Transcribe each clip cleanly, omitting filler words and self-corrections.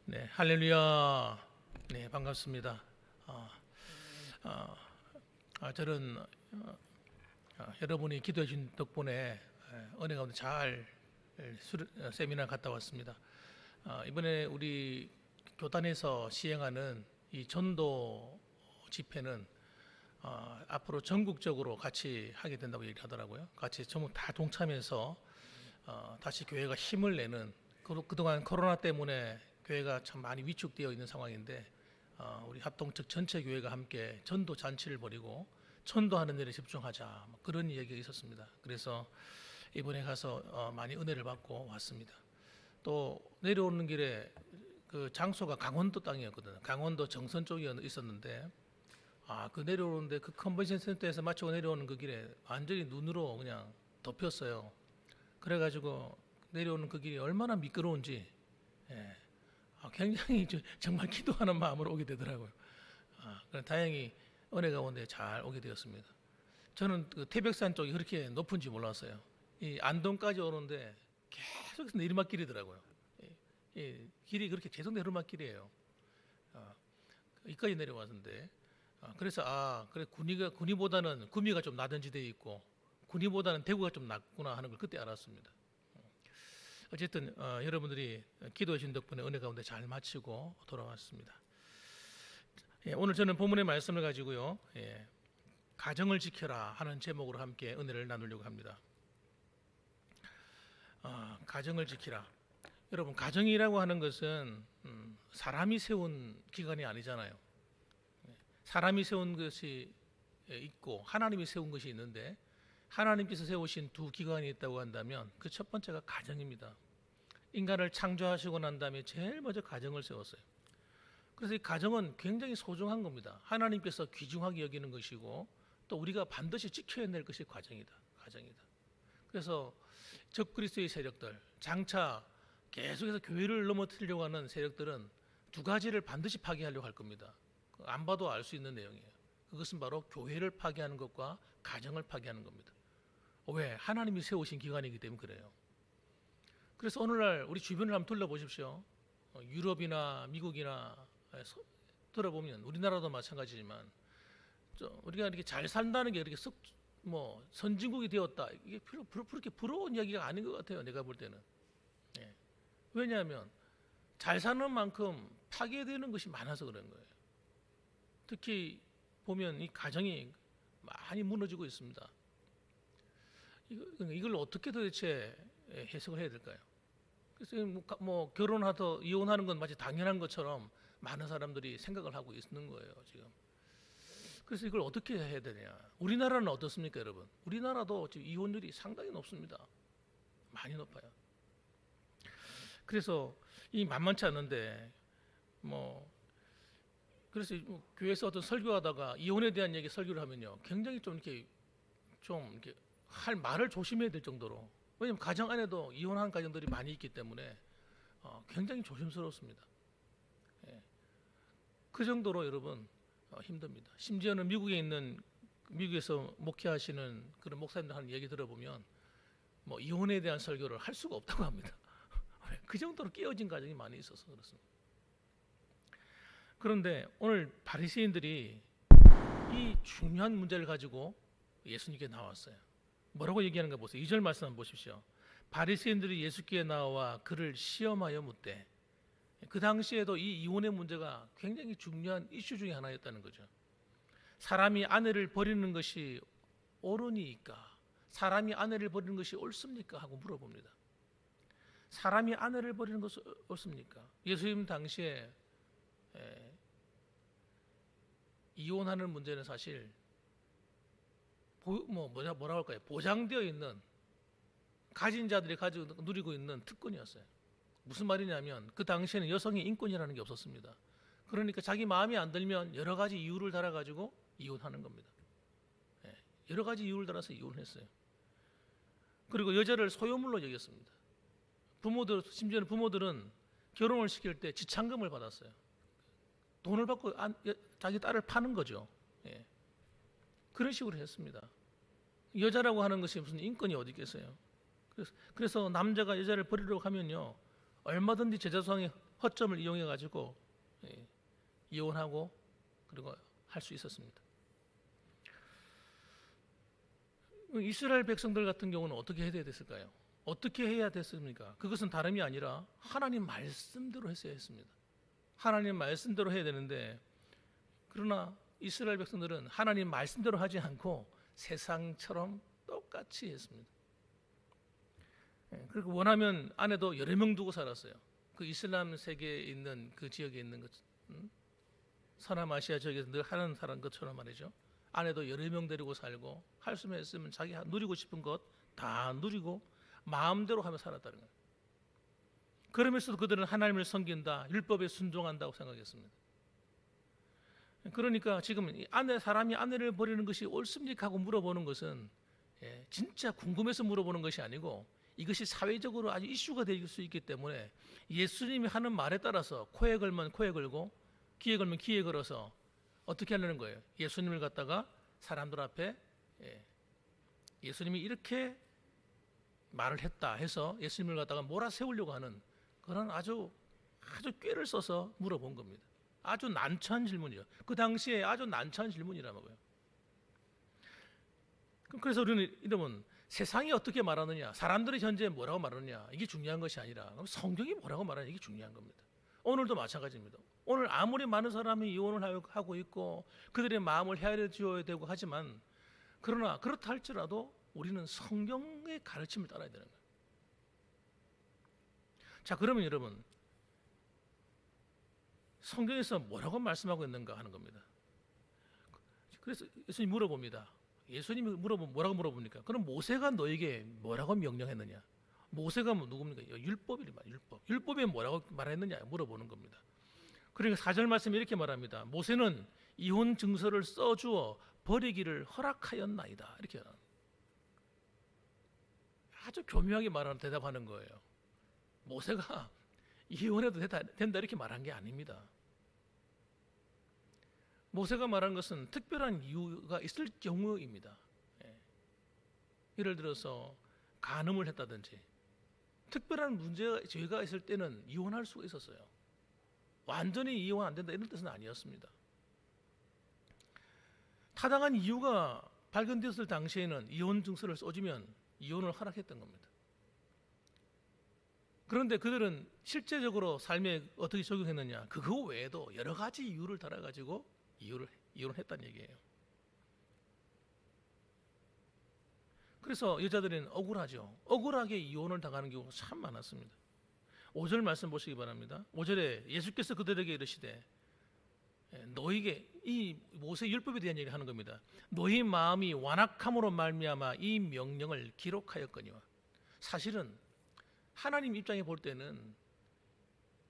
네, 할렐루야. 네, 반갑습니다. 저는 여러분이 기도해 주신 덕분에 은혜 가운데 잘 세미나 갔다 왔습니다. 이번에 우리 교단에서 시행하는 이 전도 집회는 앞으로 전국적으로 같이 하게 된다고 얘기하더라고요. 같이 전부 다 동참해서 다시 교회가 힘을 내는, 그동안 코로나 때문에 교회가 참 많이 위축되어 있는 상황인데 우리 합동 측 전체 교회가 함께 전도 잔치를 벌이고 전도하는 일에 집중하자, 그런 얘기가 있었습니다. 그래서 이번에 가서 많이 은혜를 받고 왔습니다. 또 내려오는 길에 그 장소가 강원도 땅이었거든요. 강원도 정선 쪽에 있었는데 그 내려오는데 그 컨벤션 센터에서 마치고 내려오는 그 길에 완전히 눈으로 그냥 덮였어요. 그래가지고 내려오는 그 길이 얼마나 미끄러운지 굉장히 정말 기도하는 마음으로 오게 되더라고요. 다행히 은혜 가운데 잘 오게 되었습니다. 저는 그 태백산 쪽이 그렇게 높은지 몰랐어요. 이 안동까지 오는데 계속해서 내리막길이더라고요. 이 길이 그렇게 계속 내리막길이에요. 이까지 내려왔는데 그래서 그래 군위보다는 구미가 좀 낮은 지대에 있고 군위보다는 대구가 좀 낮구나 하는 걸 그때 알았습니다. 어쨌든 여러분들이 기도해 주신 덕분에 은혜 가운데 잘 마치고 돌아왔습니다. 오늘 저는 본문의 말씀을 가지고요, 가정을 지켜라 하는 제목으로 함께 은혜를 나누려고 합니다. 가정을 지키라. 여러분, 가정이라고 하는 것은 사람이 세운 기관이 아니잖아요. 사람이 세운 것이 있고 하나님이 세운 것이 있는데, 하나님께서 세우신 두 기관이 있다고 한다면 그 첫 번째가 가정입니다. 인간을 창조하시고 난 다음에 제일 먼저 가정을 세웠어요. 그래서 이 가정은 굉장히 소중한 겁니다. 하나님께서 귀중하게 여기는 것이고 또 우리가 반드시 지켜야 될 것이 가정이다. 그래서 적그리스도의 세력들, 장차 계속해서 교회를 넘어뜨리려고 하는 세력들은 두 가지를 반드시 파괴하려고 할 겁니다. 안 봐도 알 수 있는 내용이에요. 그것은 바로 교회를 파괴하는 것과 가정을 파괴하는 겁니다. 왜? 하나님이 세우신 기관이기 때문에 그래요. 그래서 오늘날 우리 주변을 한번 둘러보십시오. 유럽이나 미국이나 들어보면, 우리나라도 마찬가지지만 우리가 이렇게 잘 산다는 게 이렇게 선진국이 되었다, 이게 그렇게 부러운 이야기가 아닌 것 같아요. 내가 볼 때는. 왜냐하면 잘 사는 만큼 파괴되는 것이 많아서 그런 거예요. 특히 보면 이 가정이 많이 무너지고 있습니다. 이걸 어떻게 도대체 해석을 해야 될까요? 그래서 결혼하다 이혼하는 건 마치 당연한 것처럼 많은 사람들이 생각을 하고 있는 거예요, 지금. 그래서 이걸 어떻게 해야 되냐? 우리나라는 어떻습니까, 여러분? 우리나라도 지금 이혼율이 상당히 높습니다. 많이 높아요. 그래서 이 만만치 않은데 그래서 교회에서 어떤 설교하다가 이혼에 대한 얘기 설교를 하면요, 굉장히 좀 이렇게 할 말을 조심해야 될 정도로, 왜냐하면 가정 안에도 이혼한 가정들이 많이 있기 때문에 굉장히 조심스럽습니다. 그 정도로 여러분 힘듭니다. 심지어는 미국에서 목회하시는 그런 목사님들 하는 얘기 들어보면 이혼에 대한 설교를 할 수가 없다고 합니다. 그 정도로 깨어진 가정이 많이 있어서 그렇습니다. 그런데 오늘 바리새인들이 이 중요한 문제를 가지고 예수님께 나왔어요. 뭐라고 얘기하는가 보세요. 2절 말씀 한번 보십시오. 바리새인들이 예수께 나와 그를 시험하여 묻되, 그 당시에도 이 이혼의 문제가 굉장히 중요한 이슈 중에 하나였다는 거죠. 사람이 아내를 버리는 것이 옳으니까, 사람이 아내를 버리는 것이 옳습니까? 하고 물어봅니다. 사람이 아내를 버리는 것이 옳습니까? 예수님 당시에 이혼하는 문제는 사실 뭐라고 할까요? 보장되어 있는, 가진 자들이 누리고 있는 특권이었어요. 무슨 말이냐면 그 당시에는 여성의 인권이라는 게 없었습니다. 그러니까 자기 마음에 안 들면 여러 가지 이유를 달아가지고 이혼하는 겁니다. 여러 가지 이유를 달아서 이혼했어요. 그리고 여자를 소유물로 여겼습니다. 심지어는 부모들은 결혼을 시킬 때 지참금을 받았어요. 돈을 받고 자기 딸을 파는 거죠. 그런 식으로 했습니다. 여자라고 하는 것이 무슨 인권이 어디 있겠어요. 그래서 남자가 여자를 버리려고 하면요, 얼마든지 제자소송이 허점을 이용해 가지고 이혼하고 그리고 할 수 있었습니다. 이스라엘 백성들 같은 경우는 어떻게 해야 됐을까요? 어떻게 해야 됐습니까? 그것은 다름이 아니라 하나님 말씀대로 했어야 했습니다. 하나님 말씀대로 해야 되는데, 그러나 이스라엘 백성들은 하나님 말씀대로 하지 않고 세상처럼 똑같이 했습니다. 그리고 원하면 아내도 여러 명 두고 살았어요. 그 이슬람 세계에 있는 그 지역에 있는 것, 서남아시아 지역에서 늘 하는 사람 것처럼 말이죠. 아내도 여러 명 데리고 살고 할 수만 있으면 자기 누리고 싶은 것 다 누리고 마음대로 하며 살았다는 거예요. 그러면서도 그들은 하나님을 섬긴다, 율법에 순종한다고 생각했습니다. 그러니까 지금 사람이 아내를 버리는 것이 옳습니까 하고 물어보는 것은 진짜 궁금해서 물어보는 것이 아니고, 이것이 사회적으로 아주 이슈가 될 수 있기 때문에 예수님이 하는 말에 따라서 코에 걸면 코에 걸고 귀에 걸면 귀에 걸어서 어떻게 하려는 거예요? 예수님을 갖다가 사람들 앞에 예수님이 이렇게 말을 했다 해서 예수님을 갖다가 몰아세우려고 하는 그런 아주 꾀를 써서 물어본 겁니다. 아주 난처한 질문이죠. 그 당시에 아주 난처한 질문이라고요. 그래서 우리는 이러면 세상이 어떻게 말하느냐, 사람들이 현재 뭐라고 말하느냐, 이게 중요한 것이 아니라 성경이 뭐라고 말하느냐, 이게 중요한 겁니다. 오늘도 마찬가지입니다. 오늘 아무리 많은 사람이 이혼을 하고 있고 그들의 마음을 헤아려 주어야 되고 하지만, 그러나 그렇다 할지라도 우리는 성경의 가르침을 따라야 되는 거예요. 자, 그러면 여러분, 성경에서 뭐라고 말씀하고 있는가 하는 겁니다. 그래서 예수님이 물어봅니다. 예수님이 뭐라고 물어봅니까? 그럼 모세가 너에게 뭐라고 명령했느냐? 모세가 누굽니까? 율법이란 율법. 율법에 뭐라고 말했느냐 물어보는 겁니다. 그러니까 4절 말씀이 이렇게 말합니다. 모세는 이혼 증서를 써주어 버리기를 허락하였나이다. 이렇게 아주 교묘하게 말하는 대답하는 거예요. 모세가 이혼해도 된다 이렇게 말한 게 아닙니다. 모세가 말한 것은 특별한 이유가 있을 경우입니다. 예를 들어서 간음을 했다든지 특별한 문제가 죄가 있을 때는 이혼할 수가 있었어요. 완전히 이혼 안 된다 이런 뜻은 아니었습니다. 타당한 이유가 발견되었을 당시에는 이혼 증서를 써주면 이혼을 허락했던 겁니다. 그런데 그들은 실제적으로 삶에 어떻게 적용했느냐, 그거 외에도 여러 가지 이유를 달아가지고 이혼을 했다는 얘기예요. 그래서 여자들은 억울하죠. 억울하게 이혼을 당하는 경우가 참 많았습니다. 5절 말씀 보시기 바랍니다. 5절에 예수께서 그들에게 이르시되, 너에게 이 모세 율법에 대한 얘기를 하는 겁니다. 너희 마음이 완악함으로 말미암아 이 명령을 기록하였거니와. 사실은 하나님 입장에 볼 때는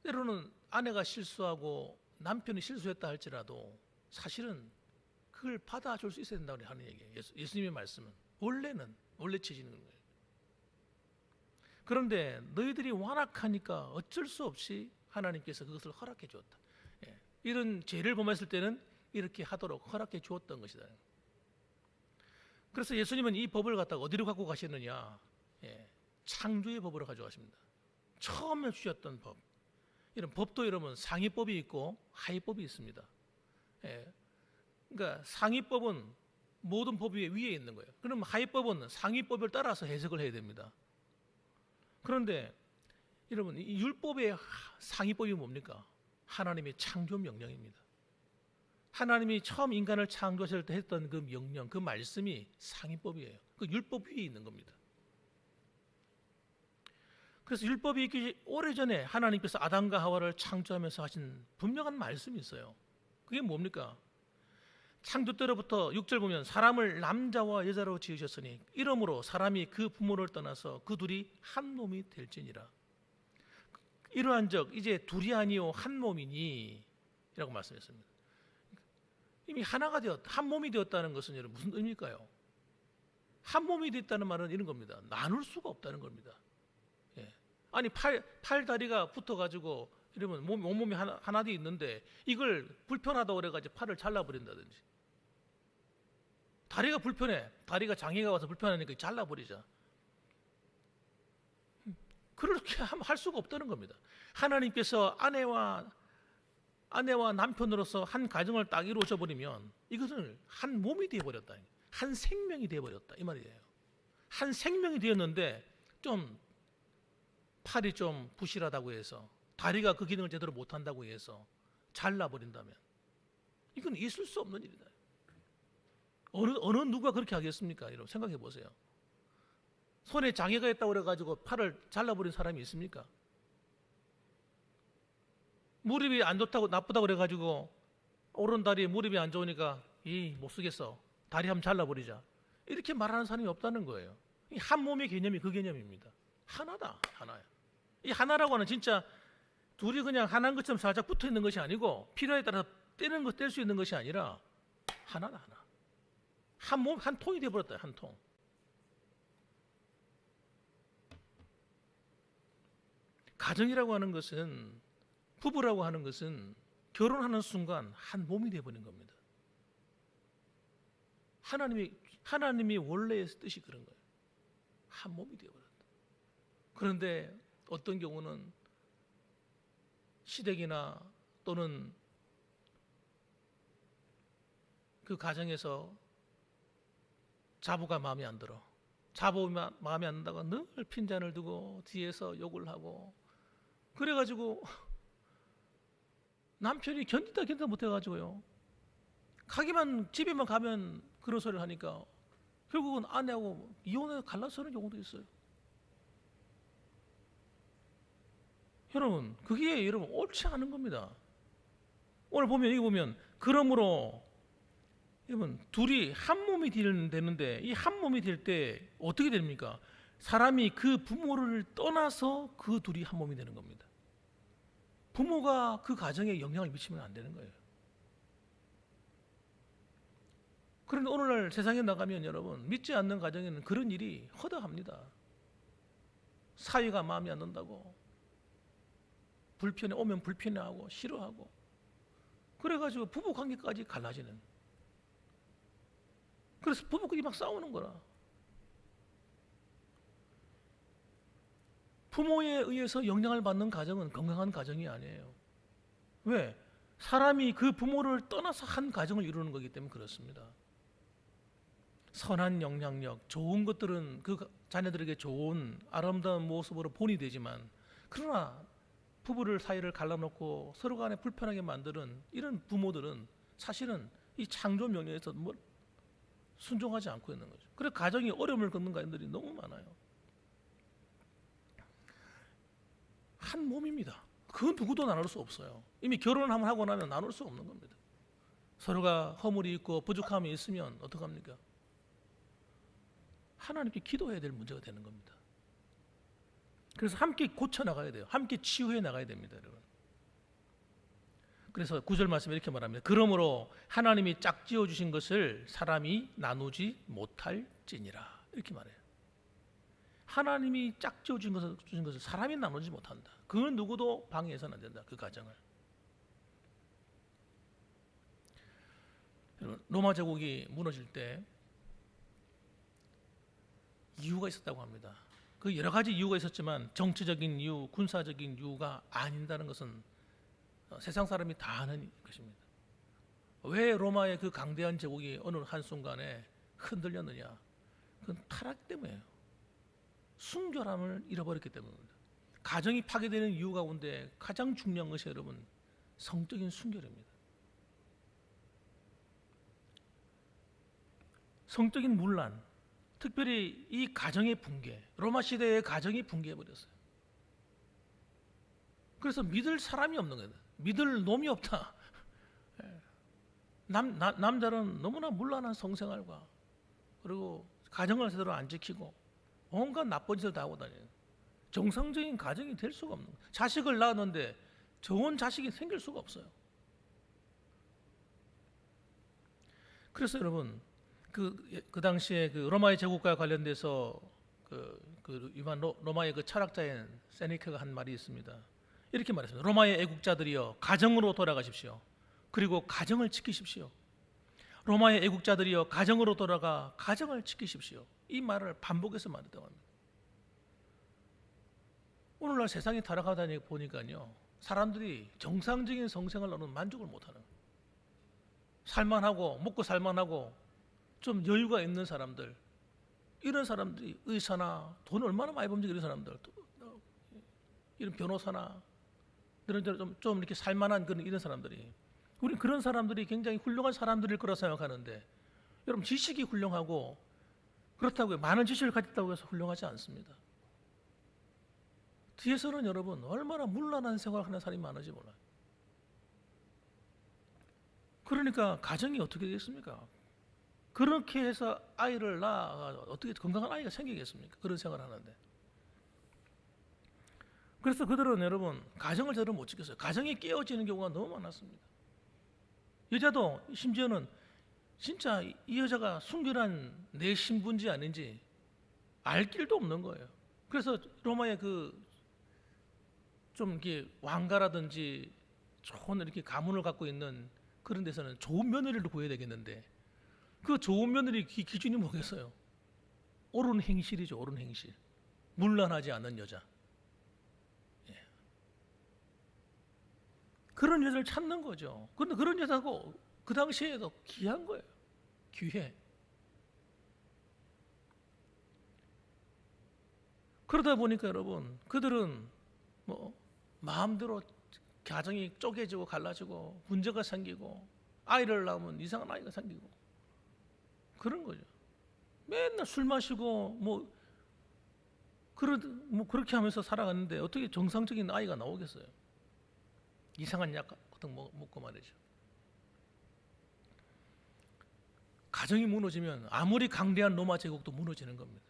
때로는 아내가 실수하고 남편이 실수했다 할지라도 사실은 그걸 받아줄 수 있어야 된다고 하는 얘기예요. 예수님의 말씀은 원래 취지는 거예요. 그런데 너희들이 완악하니까 어쩔 수 없이 하나님께서 그것을 허락해 주었다. 이런 죄를 범했을 때는 이렇게 하도록 허락해 주었던 것이다. 그래서 예수님은 이 법을 갖다가 어디로 갖고 가셨느냐? 창조의 법으로 가져가십니다. 처음에 주셨던 법. 이런 법도 여러분 상위법이 있고 하위법이 있습니다. 그러니까 상위법은 모든 법 위에 있는 거예요. 그럼 하위법은 상위법을 따라서 해석을 해야 됩니다. 그런데 여러분 이 율법의 상위법이 뭡니까? 하나님의 창조 명령입니다. 하나님이 처음 인간을 창조하실 때 했던 그 명령, 그 말씀이 상위법이에요. 그 율법 위에 있는 겁니다. 그래서 율법이 있기 오래전에 하나님께서 아담과 하와를 창조하면서 하신 분명한 말씀이 있어요. 그게 뭡니까? 창조 때로부터 6절 보면 사람을 남자와 여자로 지으셨으니 이러므로 사람이 그 부모를 떠나서 그 둘이 한 몸이 될지니라. 이러한 적 이제 둘이 아니요 한 몸이니 라고 말씀했습니다. 이미 하나가 한 몸이 되었다는 것은 여러분 무슨 의미일까요? 한 몸이 됐다는 말은 이런 겁니다. 나눌 수가 없다는 겁니다. 아니 팔 다리가 붙어가지고 이러면 온몸이 하나 돼 있는데 이걸 불편하다고 그래가지고 팔을 잘라버린다든지, 다리가 불편해, 다리가 장애가 와서 불편하니까 잘라버리자. 그렇게 할 수가 없다는 겁니다. 하나님께서 아내와 남편으로서 한 가정을 딱 이루어져 버리면 이것을 한 몸이 되어 버렸다. 한 생명이 되어 버렸다 이 말이에요. 한 생명이 되었는데 좀 팔이 좀 부실하다고 해서 다리가 그 기능을 제대로 못 한다고 해서 잘라 버린다면 이건 있을 수 없는 일이다. 어느 누가 그렇게 하겠습니까? 여러분 생각해 보세요. 손에 장애가 있다고 그래가지고 팔을 잘라버린 사람이 있습니까? 무릎이 안 좋다고 나쁘다고 그래가지고 오른다리에 무릎이 안 좋으니까 못 쓰겠어. 다리 한번 잘라버리자. 이렇게 말하는 사람이 없다는 거예요. 이 한 몸의 개념이 그 개념입니다. 하나다, 하나야. 이 하나라고 하는 진짜 둘이 그냥 하나인 것처럼 살짝 붙어 있는 것이 아니고 필요에 따라서 뗄 수 있는 것이 아니라 하나다, 하나. 한 몸, 한 통이 되어버렸다, 한 통. 가정이라고 하는 것은, 부부라고 하는 것은 결혼하는 순간 한 몸이 되어버린 겁니다. 하나님이 원래의 뜻이 그런 거예요. 한 몸이 되어버렸다. 그런데 어떤 경우는 시댁이나 또는 그 가정에서 자부가 마음에 안 들어. 자부가 마음에 안 든다고 늘 핀잔을 두고 뒤에서 욕을 하고 그래가지고 남편이 견디다 못해가지고요. 집에만 가면 그런 소리를 하니까 결국은 아내하고 이혼해서 갈라서는 경우도 있어요. 여러분, 그게 여러분 옳지 않은 겁니다. 오늘 보면 여기 보면 그러므로 여러분 둘이 한 몸이 되는데 이 한 몸이 될 때 어떻게 됩니까? 사람이 그 부모를 떠나서 그 둘이 한 몸이 되는 겁니다. 부모가 그 가정에 영향을 미치면 안 되는 거예요. 그런데 오늘날 세상에 나가면 여러분 믿지 않는 가정에는 그런 일이 허다합니다. 사위가 마음에 안 든다고 오면 불편해하고 싫어하고 그래가지고 부부 관계까지 갈라지는. 그래서 부부끼리 막 싸우는 거라. 부모에 의해서 영향을 받는 가정은 건강한 가정이 아니에요. 왜? 사람이 그 부모를 떠나서 한 가정을 이루는 거기 때문에 그렇습니다. 선한 영향력, 좋은 것들은 그 자녀들에게 좋은 아름다운 모습으로 본이 되지만 그러나 부부를 사이를 갈라놓고 서로 간에 불편하게 만드는 이런 부모들은 사실은 이 창조 명령에서 순종하지 않고 있는 거죠. 그래서 가정이 어려움을 겪는 가정들이 너무 많아요. 한 몸입니다. 그 누구도 나눌 수 없어요. 이미 결혼을 한번 하고 나면 나눌 수 없는 겁니다. 서로가 허물이 있고 부족함이 있으면 어떡합니까? 하나님께 기도해야 될 문제가 되는 겁니다. 그래서 함께 고쳐 나가야 돼요. 함께 치유해 나가야 됩니다, 여러분. 그래서 9절 말씀에 이렇게 말합니다. 그러므로 하나님이 짝지어 주신 것을 사람이 나누지 못할지니라. 이렇게 말해요. 하나님이 짝지어 주신 것을 사람이 나누지 못한다. 그 누구도 방해해서는 안 된다. 그 가정을. 로마 제국이 무너질 때 이유가 있었다고 합니다. 그 여러 가지 이유가 있었지만 정치적인 이유, 군사적인 이유가 아닌다는 것은 세상 사람이 다 아는 것입니다. 왜 로마의 그 강대한 제국이 어느 한순간에 흔들렸느냐? 그건 타락 때문이에요. 순결함을 잃어버렸기 때문입니다. 가정이 파괴되는 이유 가운데 가장 중요한 것이 여러분 성적인 순결입니다. 성적인 문란, 특별히 이 가정의 붕괴, 로마 시대의 가정이 붕괴해버렸어요. 그래서 믿을 사람이 없는 거예요. 믿을 놈이 없다. 남자는 너무나 문란한 성생활과 그리고 가정을 제대로 안 지키고 온갖 나쁜 짓을 다 하고 다녀요. 정상적인 가정이 될 수가 없는 거예요. 자식을 낳았는데 좋은 자식이 생길 수가 없어요. 그래서 여러분 그 당시에 그 로마의 제국과 관련돼서 유만 로마의 그 철학자인 세네카가 한 말이 있습니다. 이렇게 말했습니다. 로마의 애국자들이여 가정으로 돌아가십시오. 그리고 가정을 지키십시오. 로마의 애국자들이여 가정으로 돌아가 가정을 지키십시오. 이 말을 반복해서 말했다고 합니다. 오늘날 세상이 타락하다 보니까요, 사람들이 정상적인 성생활로는 만족을 못하는 거예요. 살만하고 먹고 살만하고 좀 여유가 있는 사람들, 이런 사람들이 의사나 돈 얼마나 많이 범죄 이런 사람들, 이런 변호사나 이런 좀 이렇게 살만한 그런 이런 사람들이, 우리 그런 사람들이 굉장히 훌륭한 사람들일 거라 생각하는데, 여러분 지식이 훌륭하고 그렇다고 많은 지식을 가졌다고 해서 훌륭하지 않습니다. 뒤에서는 여러분 얼마나 문란한 생활하는 사람이 많은지 몰라요. 그러니까 가정이 어떻게 되겠습니까? 그렇게 해서 아이를 낳아 어떻게 건강한 아이가 생기겠습니까? 그런 생활을 하는데. 그래서 그들은 여러분 가정을 제대로 못 지켰어요. 가정이 깨어지는 경우가 너무 많았습니다. 여자도 심지어는 진짜 이 여자가 순결한 내 신분인지 아닌지 알 길도 없는 거예요. 그래서 로마의 그 좀 이렇게 왕가라든지 좋은 이렇게 가문을 갖고 있는 그런 데서는 좋은 며느리를 구해야 되겠는데, 그 좋은 며느리 기준이 뭐겠어요? 옳은 행실이죠. 옳은 행실. 문란하지 않는 여자. 예. 그런 여자를 찾는 거죠. 그런데 그런 여자고 그 당시에도 귀한 거예요. 귀해. 그러다 보니까 여러분 그들은 뭐 마음대로 가정이 쪼개지고 갈라지고 문제가 생기고 아이를 낳으면 이상한 아이가 생기고 그런 거죠. 맨날 술 마시고 뭐 그렇게 하면서 살아갔는데 어떻게 정상적인 아이가 나오겠어요? 이상한 약 같은 거 먹고 말이죠. 가정이 무너지면 아무리 강대한 로마 제국도 무너지는 겁니다.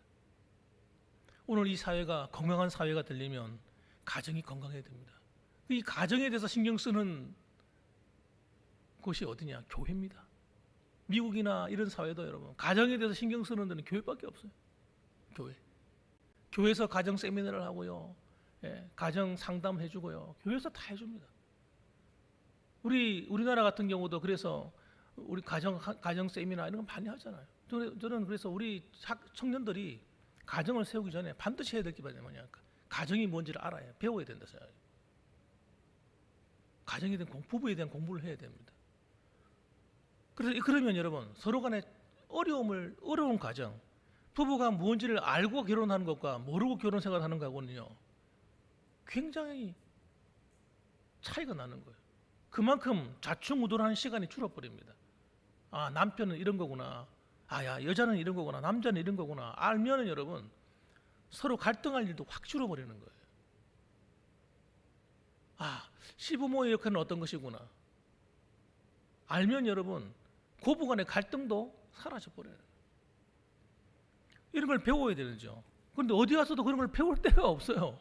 오늘 이 사회가 건강한 사회가 되려면 가정이 건강해야 됩니다. 이 가정에 대해서 신경 쓰는 곳이 어디냐? 교회입니다. 미국이나 이런 사회도 여러분 가정에 대해서 신경 쓰는 데는 교회밖에 없어요. 교회. 교회에서 가정 세미나를 하고요. 예, 가정 상담해 주고요. 교회에서 다 해줍니다. 우리나라 같은 경우도 그래서 우리 가정 세미나 이런 거 많이 하잖아요. 저는 그래서 우리 청년들이 가정을 세우기 전에 반드시 해야 될 게 뭐냐? 가정이 뭔지를 알아야 배워야 된다 생각해요. 가정에 대한 부부에 대한 공부를 해야 됩니다. 그러면 여러분 서로 간에 어려운 가정, 부부가 뭔지를 알고 결혼하는 것과 모르고 결혼 생활하는 거하고는요 굉장히 차이가 나는 거예요. 그만큼 좌충우돌하는 시간이 줄어버립니다. 아, 남편은 이런 거구나. 야, 여자는 이런 거구나. 남자는 이런 거구나. 알면은 여러분 서로 갈등할 일도 확 줄어버리는 거예요. 아, 시부모의 역할은 어떤 것이구나. 알면 여러분 고부간의 갈등도 사라져버려요. 이런 걸 배워야 되죠. 그런데 어디 가서도 그런 걸 배울 데가 없어요.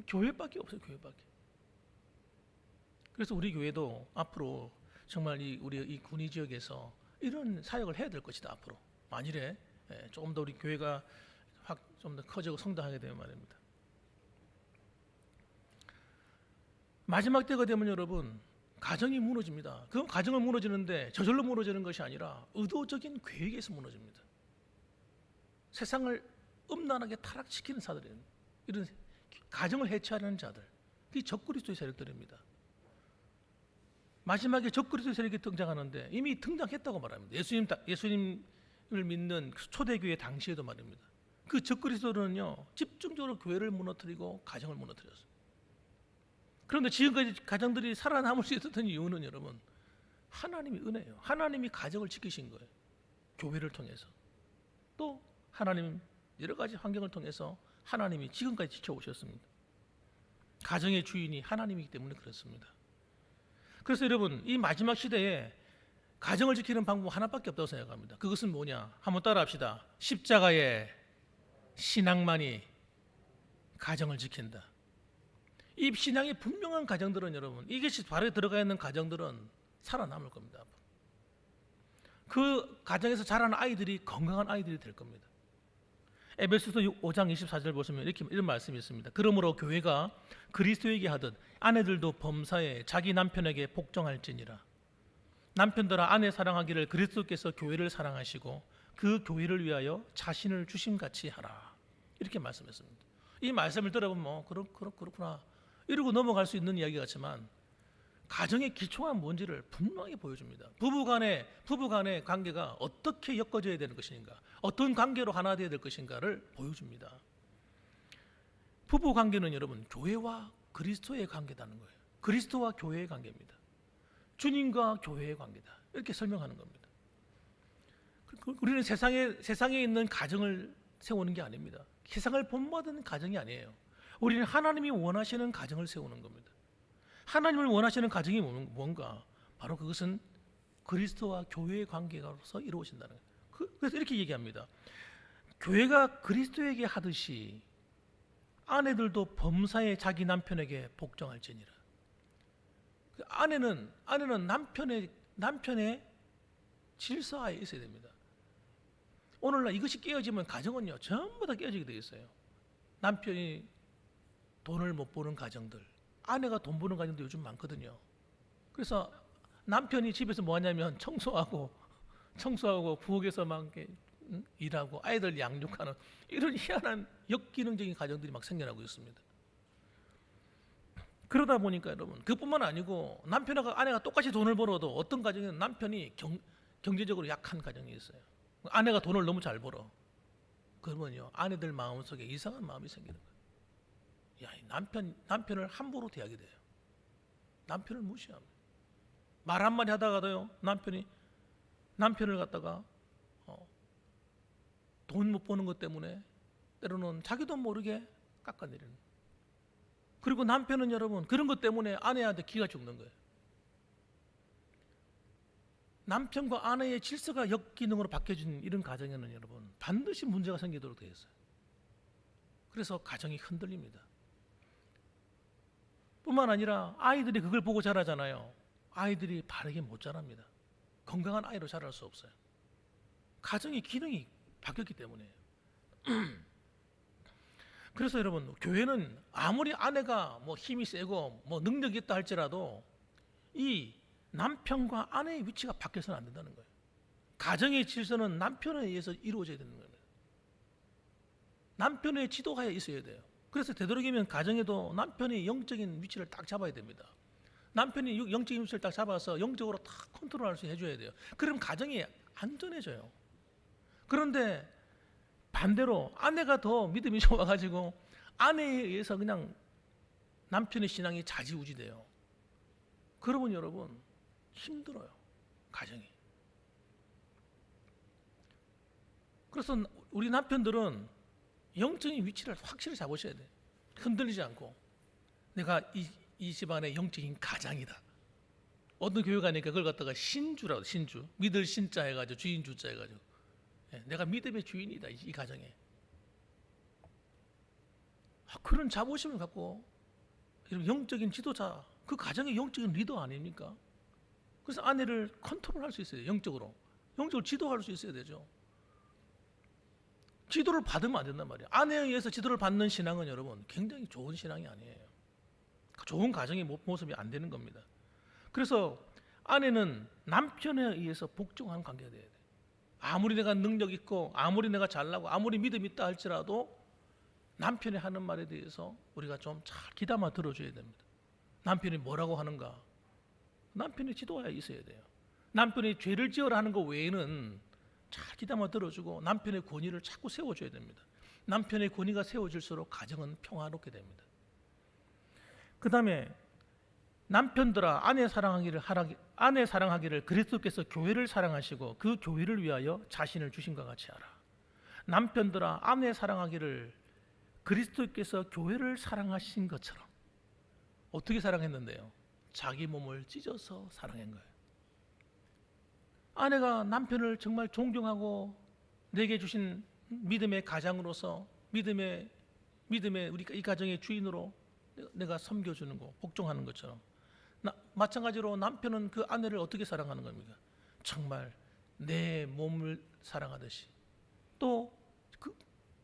교회밖에 없어요. 교회밖에. 그래서 우리 교회도 앞으로 정말 우리 이 군위 지역에서 이런 사역을 해야 될 것이다. 앞으로 만일에 조금 더 우리 교회가 좀 더 커지고 성장하게 되면 말입니다. 마지막 때가 되면 여러분 가정이 무너집니다. 그 가정을 무너지는데 저절로 무너지는 것이 아니라 의도적인 계획에서 무너집니다. 세상을 음란하게 타락시키는 자들이에요. 이런 가정을 해체하려는 자들, 이 적그리스도의 세력들입니다. 마지막에 적그리스도의 세력이 등장하는데 이미 등장했다고 말합니다. 예수님을 믿는 초대교회 당시에도 말입니다. 그 적그리스도는요 집중적으로 교회를 무너뜨리고 가정을 무너뜨렸어요. 그런데 지금까지 가정들이 살아남을 수 있었던 이유는 여러분 하나님의 은혜예요. 하나님이 가정을 지키신 거예요. 교회를 통해서. 또 하나님 여러 가지 환경을 통해서 하나님이 지금까지 지켜오셨습니다. 가정의 주인이 하나님이기 때문에 그렇습니다. 그래서 여러분 이 마지막 시대에 가정을 지키는 방법 하나밖에 없다고 생각합니다. 그것은 뭐냐? 한번 따라합시다. 십자가의 신앙만이 가정을 지킨다. 이 신앙이 분명한 가정들은 여러분 이것이 바로 들어가 있는 가정들은 살아남을 겁니다. 그 가정에서 자라는 아이들이 건강한 아이들이 될 겁니다. 에베소서 5장 24절 보시면 이런 말씀이 있습니다. 그러므로 교회가 그리스도에게 하듯 아내들도 범사에 자기 남편에게 복종할지니라. 남편들아 아내 사랑하기를 그리스도께서 교회를 사랑하시고 그 교회를 위하여 자신을 주심같이 하라. 이렇게 말씀했습니다. 이 말씀을 들어보면 그렇구나 이러고 넘어갈 수 있는 이야기 같지만 가정의 기초가 뭔지를 분명히 보여줍니다. 부부 간의 관계가 어떻게 엮어져야 되는 것인가, 어떤 관계로 하나 되어야 될 것인가를 보여줍니다. 부부 관계는 여러분 교회와 그리스도의 관계라는 거예요. 그리스도와 교회의 관계입니다. 주님과 교회의 관계다. 이렇게 설명하는 겁니다. 우리는 세상에 있는 가정을 세우는 게 아닙니다. 세상을 본받은 가정이 아니에요. 우리는 하나님이 원하시는 가정을 세우는 겁니다. 하나님을 원하시는 가정이 뭔가? 바로 그것은 그리스도와 교회의 관계로서 이루어진다는 거예요. 그래서 이렇게 얘기합니다. 교회가 그리스도에게 하듯이 아내들도 범사에 자기 남편에게 복종할지니라. 아내는 남편의 질서하에 있어야 됩니다. 오늘날 이것이 깨어지면 가정은요 전부 다 깨어지게 되어 있어요. 남편이 돈을 못 버는 가정들, 아내가 돈 버는 가정도 요즘 많거든요. 그래서 남편이 집에서 뭐 하냐면 청소하고 부엌에서 막 이렇게 일하고 아이들 양육하는 이런 희한한 역기능적인 가정들이 막 생겨나고 있습니다. 그러다 보니까 여러분 그뿐만 아니고 남편과 아내가 똑같이 돈을 벌어도 어떤 가정에는 남편이 경제적으로 약한 가정이 있어요. 아내가 돈을 너무 잘 벌어. 그러면요 아내들 마음속에 이상한 마음이 생기는 거예요. 야, 남편을 함부로 대하게 돼요. 남편을 무시합니다. 말 한마디 하다가도요 남편을 갖다가 돈 못 버는 것 때문에 때로는 자기도 모르게 깎아내리는. 그리고 남편은 여러분 그런 것 때문에 아내한테 기가 죽는 거예요. 남편과 아내의 질서가 역기능으로 바뀌어진 이런 가정에는 여러분 반드시 문제가 생기도록 되어 있어요. 그래서 가정이 흔들립니다. 뿐만 아니라 아이들이 그걸 보고 자라잖아요. 아이들이 바르게 못 자랍니다. 건강한 아이로 자랄 수 없어요. 가정의 기능이 바뀌었기 때문에. 그래서 여러분 교회는 아무리 아내가 뭐 힘이 세고 뭐 능력이 있다 할지라도 이 남편과 아내의 위치가 바뀌어서는 안 된다는 거예요. 가정의 질서는 남편에 의해서 이루어져야 되는 겁니다. 남편의 지도하에 있어야 돼요. 그래서 되도록이면 가정에도 남편이 영적인 위치를 딱 잡아야 됩니다. 남편이 영적인 위치를 딱 잡아서 영적으로 딱 컨트롤할 수 해줘야 돼요. 그럼 가정이 안전해져요. 그런데 반대로 아내가 더 믿음이 좋아가지고 아내에 의해서 그냥 남편의 신앙이 좌지우지돼요. 그러면 여러분 힘들어요. 가정이. 그래서 우리 남편들은 영적인 위치를 확실히 잡으셔야 돼요. 흔들리지 않고 내가 이 집안의 영적인 가장이다. 어떤 교회 가니까 그걸 갖다가 신주라고, 신주, 믿을 신자 해가지고 주인 주자 해가지고 내가 믿음의 주인이다 이 가정에. 그런 자부심을 갖고 영적인 지도자, 그 가정의 영적인 리더 아닙니까? 그래서 아내를 컨트롤할 수 있어요. 영적으로 지도할 수 있어야 되죠. 지도를 받으면 안 된단 말이에요. 아내에 의해서 지도를 받는 신앙은 여러분 굉장히 좋은 신앙이 아니에요. 좋은 가정의 모습이 안 되는 겁니다. 그래서 아내는 남편에 의해서 복종하는 관계가 돼야 돼요. 아무리 내가 능력 있고 아무리 내가 잘나고 아무리 믿음 있다 할지라도 남편이 하는 말에 대해서 우리가 좀 잘 귀담아 들어줘야 됩니다. 남편이 뭐라고 하는가, 남편의 지도하에 있어야 돼요. 남편이 죄를 지으라 하는 것 외에는 잘 귀담아 들어주고 남편의 권위를 자꾸 세워줘야 됩니다. 남편의 권위가 세워질수록 가정은 평화롭게 됩니다. 그 다음에 남편들아 아내 사랑하기를 그리스도께서 교회를 사랑하시고 그 교회를 위하여 자신을 주신 것 같이 하라. 남편들아 아내 사랑하기를 그리스도께서 교회를 사랑하신 것처럼. 어떻게 사랑했는데요? 자기 몸을 찢어서 사랑한 거예요. 아내가 남편을 정말 존경하고 내게 주신 믿음의 가장으로서 믿음의 우리 이 가정의 주인으로 내가 섬겨주는 거, 복종하는 것처럼 마찬가지로 남편은 그 아내를 어떻게 사랑하는 겁니까? 정말 내 몸을 사랑하듯이 또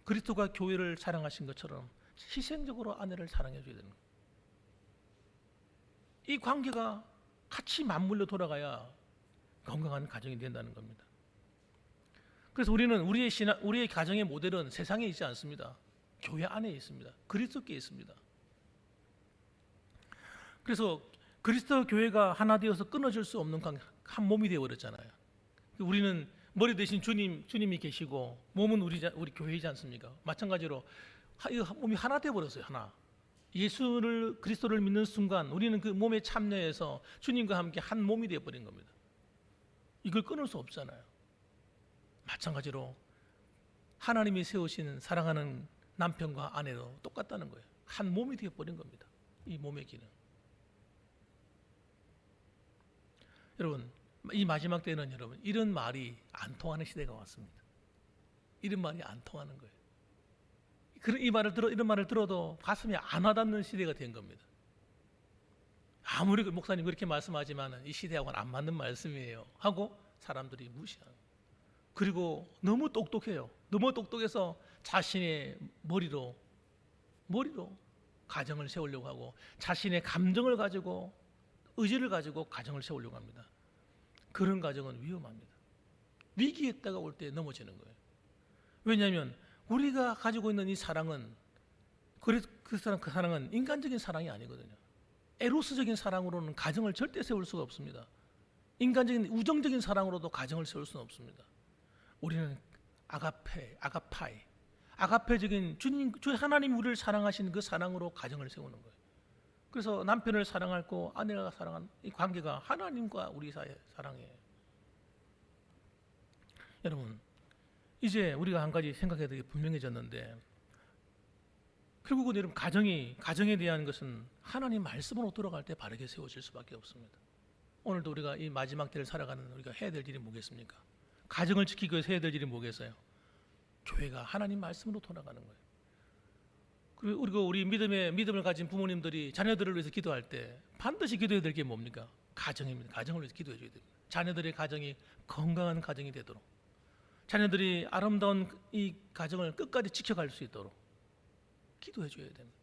그리스도가 교회를 사랑하신 것처럼 희생적으로 아내를 사랑해 줘야 되는 거예요. 이 관계가 같이 맞물려 돌아가야 건강한 가정이 된다는 겁니다. 그래서 우리는 우리의 가정의 모델은 세상에 있지 않습니다. 교회 안에 있습니다. 그리스도께 있습니다. 그래서 그리스도 교회가 하나 되어서 끊어질 수 없는 한 몸이 되어 버렸잖아요. 우리는 머리 대신 주님이 계시고 몸은 우리 교회이지 않습니까? 마찬가지로 몸이 하나 되어 버렸어요. 하나. 예수를 그리스도를 믿는 순간 우리는 그 몸에 참여해서 주님과 함께 한 몸이 되어 버린 겁니다. 이걸 끊을 수 없잖아요. 마찬가지로 하나님이 세우신 사랑하는 남편과 아내도 똑같다는 거예요. 한 몸이 되어 버린 겁니다. 이 몸의 기능. 여러분, 이 마지막 때는 여러분 이런 말이 안 통하는 시대가 왔습니다. 이런 말이 안 통하는 거예요. 이런 말을 들어도 가슴이 안 와닿는 시대가 된 겁니다. 아무리 목사님 그렇게 말씀하지만 이 시대하고는 안 맞는 말씀이에요 하고 사람들이 무시하는. 그리고 너무 똑똑해요. 너무 똑똑해서 자신의 머리로 가정을 세우려고 하고 자신의 감정을 가지고 의지를 가지고 가정을 세우려고 합니다. 그런 가정은 위험합니다. 위기에 다가올 때 넘어지는 거예요. 왜냐하면 우리가 가지고 있는 이 사랑은 그 사랑은 인간적인 사랑이 아니거든요. 에로스적인 사랑으로는 가정을 절대 세울 수가 없습니다. 인간적인 우정적인 사랑으로도 가정을 세울 수는 없습니다. 우리는 아가페적인 주 하나님 우리를 사랑하신 그 사랑으로 가정을 세우는 거예요. 그래서 남편을 사랑하고 아내가 사랑하는 이 관계가 하나님과 우리 사이의 사랑이에요. 여러분, 이제 우리가 한 가지 생각해야 되게 분명해졌는데, 결국은 여러분 가정에 대한 것은 하나님 말씀으로 돌아갈 때 바르게 세워질 수밖에 없습니다. 오늘도 우리가 이 마지막 때를 살아가는 우리가 해야 될 일이 뭐겠습니까? 가정을 지키기 위해서 해야 될 일이 뭐겠어요? 교회가 하나님 말씀으로 돌아가는 거예요. 그리고 우리 믿음을 가진 부모님들이 자녀들을 위해서 기도할 때 반드시 기도해야 될 게 뭡니까? 가정입니다. 가정을 위해서 기도해 줘야 됩니다. 자녀들의 가정이 건강한 가정이 되도록, 자녀들이 아름다운 이 가정을 끝까지 지켜갈 수 있도록 기도해 줘야 됩니다.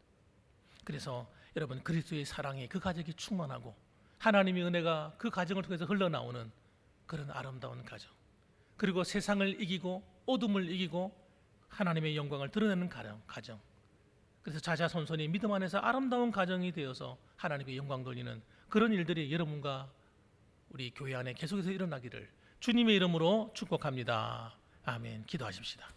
그래서 여러분, 그리스도의 사랑이 그 가정이 충만하고 하나님의 은혜가 그 가정을 통해서 흘러나오는 그런 아름다운 가정, 그리고 세상을 이기고 어둠을 이기고 하나님의 영광을 드러내는 가정, 그래서 자자손손이 믿음 안에서 아름다운 가정이 되어서 하나님의 영광 돌리는 그런 일들이 여러분과 우리 교회 안에 계속해서 일어나기를 주님의 이름으로 축복합니다. 아멘. 기도하십시다.